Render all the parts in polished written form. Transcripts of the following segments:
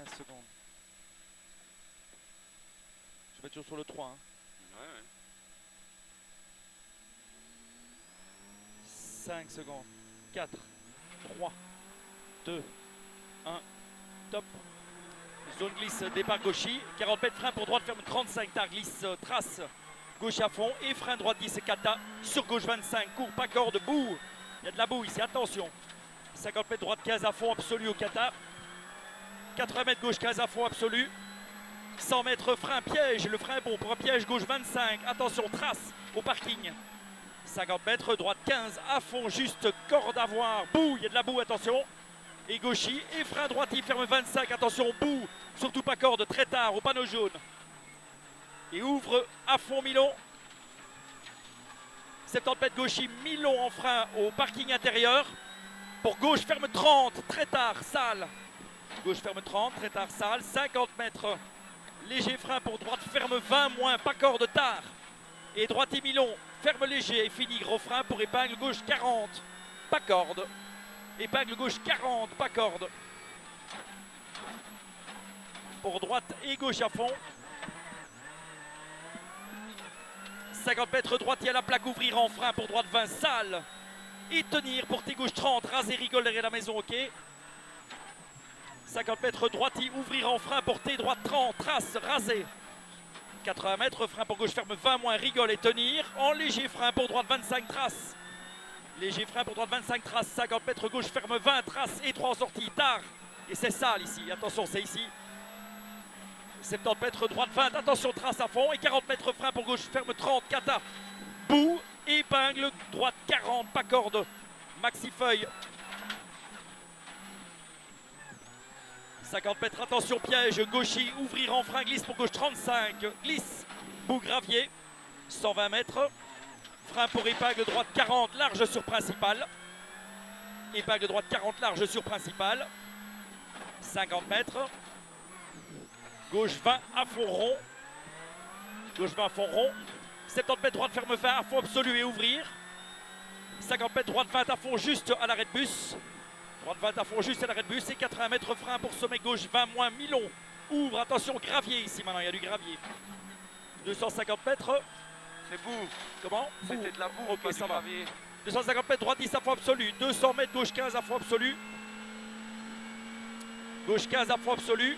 15 secondes. Je vais toujours sur le 3. Hein. Ouais. 5 secondes. 4, 3, 2, 1, top. Zone glisse, départ gauchy. 40 mètres, frein pour droite, ferme 35. Tard glisse, trace. Gauche à fond et frein droite 10 et kata. Sur gauche 25, court, pas corde, boue. Il y a de la boue ici, attention. 50 mètres droite 15 à fond absolu au kata. 80 mètres gauche 15 à fond absolu. 100 mètres frein piège, le frein est bon pour un piège gauche 25. Attention, trace au parking. 50 mètres droite 15 à fond, juste corde à voir. Boue, il y a de la boue, attention. Et gauchy et frein droite, il ferme 25. Attention, boue, surtout pas corde, très tard au panneau jaune. Et ouvre à fond Milon. 70 mètres gauchy, Milon en frein au parking intérieur. Pour gauche, ferme 30, très tard, sale. Gauche, ferme 30, très tard, sale. 50 mètres, léger frein pour droite, ferme 20, moins, pas corde, tard. Et droite et Milon, ferme léger et fini, gros frein pour épingle gauche 40, pas corde. Épingle gauche 40, pas corde. Pour droite et gauche à fond. 50 mètres droite, il y a la plaque ouvrir en frein pour droite 20, sale. Et tenir pour T gauche 30, raser, rigole derrière la maison, ok. 50 mètres droite, y ouvrir en frein pour T droite 30, trace, raser. 80 mètres, frein pour gauche, ferme 20, moins, rigole et tenir. En léger frein pour droite 25, trace. Léger frein pour droite 25, trace. 50 mètres gauche, ferme 20, trace. Et 3 en sortie, tard. Et c'est sale ici, attention, c'est ici. 70 mètres droite 20, attention, trace à fond. Et 40 mètres frein pour gauche, ferme 30, kata. Boue, épingle, droite 40, pas corde. Maxi feuille. 50 mètres, attention, piège, gauchy, ouvrir en frein, glisse pour gauche 35, glisse, bout gravier. 120 mètres, frein pour épingle droite 40, large sur principal. Épingle droite 40, large sur principal. 50 mètres. Gauche 20 à fond rond. Gauche 20 à fond rond. 70 mètres droite ferme 20 à fond absolu et ouvrir. 50 mètres droite 20 à fond juste à l'arrêt de bus. Droite 20 à fond juste à l'arrêt de bus. Et 80 mètres frein pour sommet gauche 20 moins Milon. Ouvre, attention, gravier ici maintenant, il y a du gravier. 250 mètres. C'est boue. Comment? C'était de la boue. Ok, pas ça du va. gravier. 250 mètres droite 10 à fond absolu. 200 mètres gauche 15 à fond absolu. Gauche 15 à fond absolu.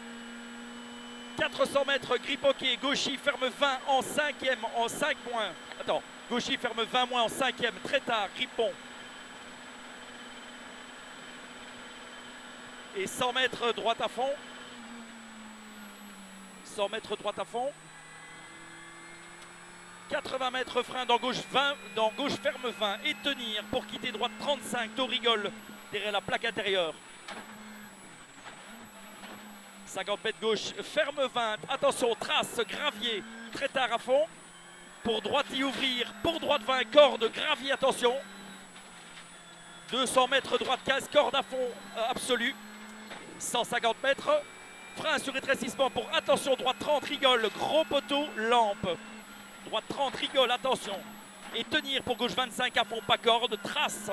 400 mètres grip hockey, gauchy ferme 20 en 5e, en 5 moins. Attends, gauchy ferme 20 moins en 5e, très tard, grippon. Et 100 mètres droite à fond. 100 mètres droite à fond. 80 mètres frein dans gauche 20, dans gauche ferme 20 et tenir pour quitter droite 35, taux rigole derrière la plaque intérieure. 50 mètres gauche, ferme 20, attention, trace, gravier, très tard à fond. Pour droite y ouvrir, pour droite 20, corde, gravier, attention. 200 mètres droite 15, corde à fond absolu. 150 mètres, frein sur rétrécissement pour attention, droite 30, rigole, gros poteau, lampe. Droite 30, rigole, attention. Et tenir pour gauche 25 à fond, pas corde, trace.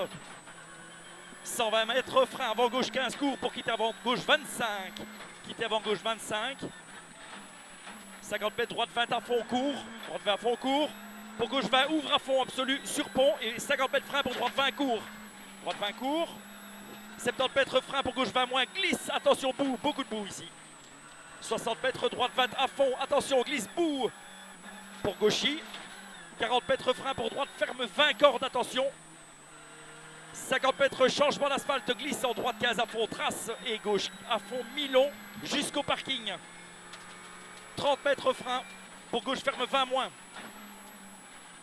120 mètres, frein avant gauche 15, court pour quitter avant gauche 25. Quitter avant gauche 25. 50 mètres, droite 20 à fond, court. Droite 20 à fond, court. Pour gauche 20, ouvre à fond, absolu, sur pont. Et 50 mètres, frein pour droite 20, court. Droite 20, court. 70 mètres, frein pour gauche 20 moins, glisse. Attention, boue, beaucoup de boue ici. 60 mètres, droite 20 à fond, attention, glisse, boue. Pour gauchy. 40 mètres, frein pour droite, ferme 20 cordes, attention. 50 mètres, changement d'asphalte, glisse en droite 15 à fond, trace et gauche à fond, Milon jusqu'au parking. 30 mètres frein, pour gauche ferme 20 moins.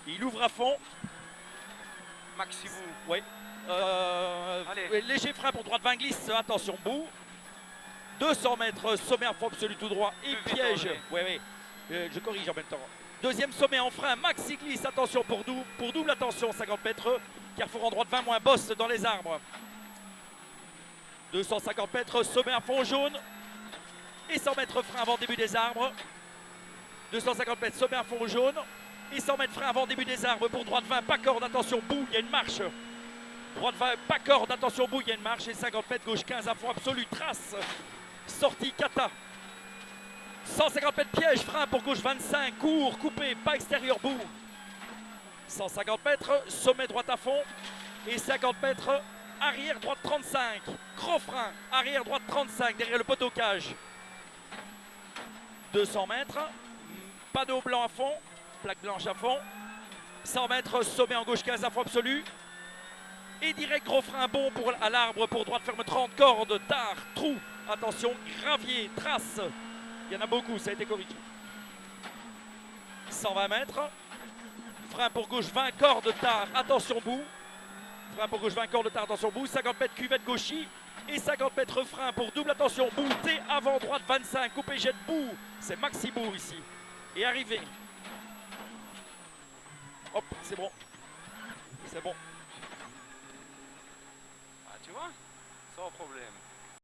Il ouvre à fond. Maxi boue. Oui. Léger frein pour droite 20 glisse, attention, boue. 200 mètres, sommet à fond absolu tout droit et piège. Oui, oui, je corrige en même temps. Deuxième sommet en frein, maxi glisse, attention pour double attention, 50 mètres. Carrefour en droite 20 moins, bosse dans les arbres. 250 mètres, sommet à fond jaune. Et 100 mètres frein avant début des arbres. 250 mètres, sommet à fond jaune. Et 100 mètres frein avant début des arbres pour droite 20, pas corde, attention, boue, il y a une marche. Droite 20, pas corde, attention, boue, il y a une marche. Et 50 mètres, gauche 15 à fond absolu, trace. sortie Kata. 150 mètres piège, frein pour gauche 25, court, coupé, pas extérieur, bout. 150 mètres, sommet droite à fond. Et 50 mètres, arrière droite 35. Gros frein, arrière droite 35, derrière le poteau cage. 200 mètres, panneau blanc à fond, plaque blanche à fond. 100 mètres, sommet en gauche 15 à fond absolu. Et direct gros frein bon à l'arbre pour droite ferme 30, corde, tard, trou. Attention, gravier, trace. Il y en a beaucoup, ça a été corrigé. 120 mètres. Frein pour gauche 20, corde, tard, attention bout. Frein pour gauche 20, corde, tard, attention bout. 50 mètres cuvette gauchis. Et 50 mètres frein pour double, attention bout. T avant droite 25, coupé jette bout. C'est maxi bout ici. Et arrivé. Hop, c'est bon. C'est bon. Ah, tu vois? Sans problème.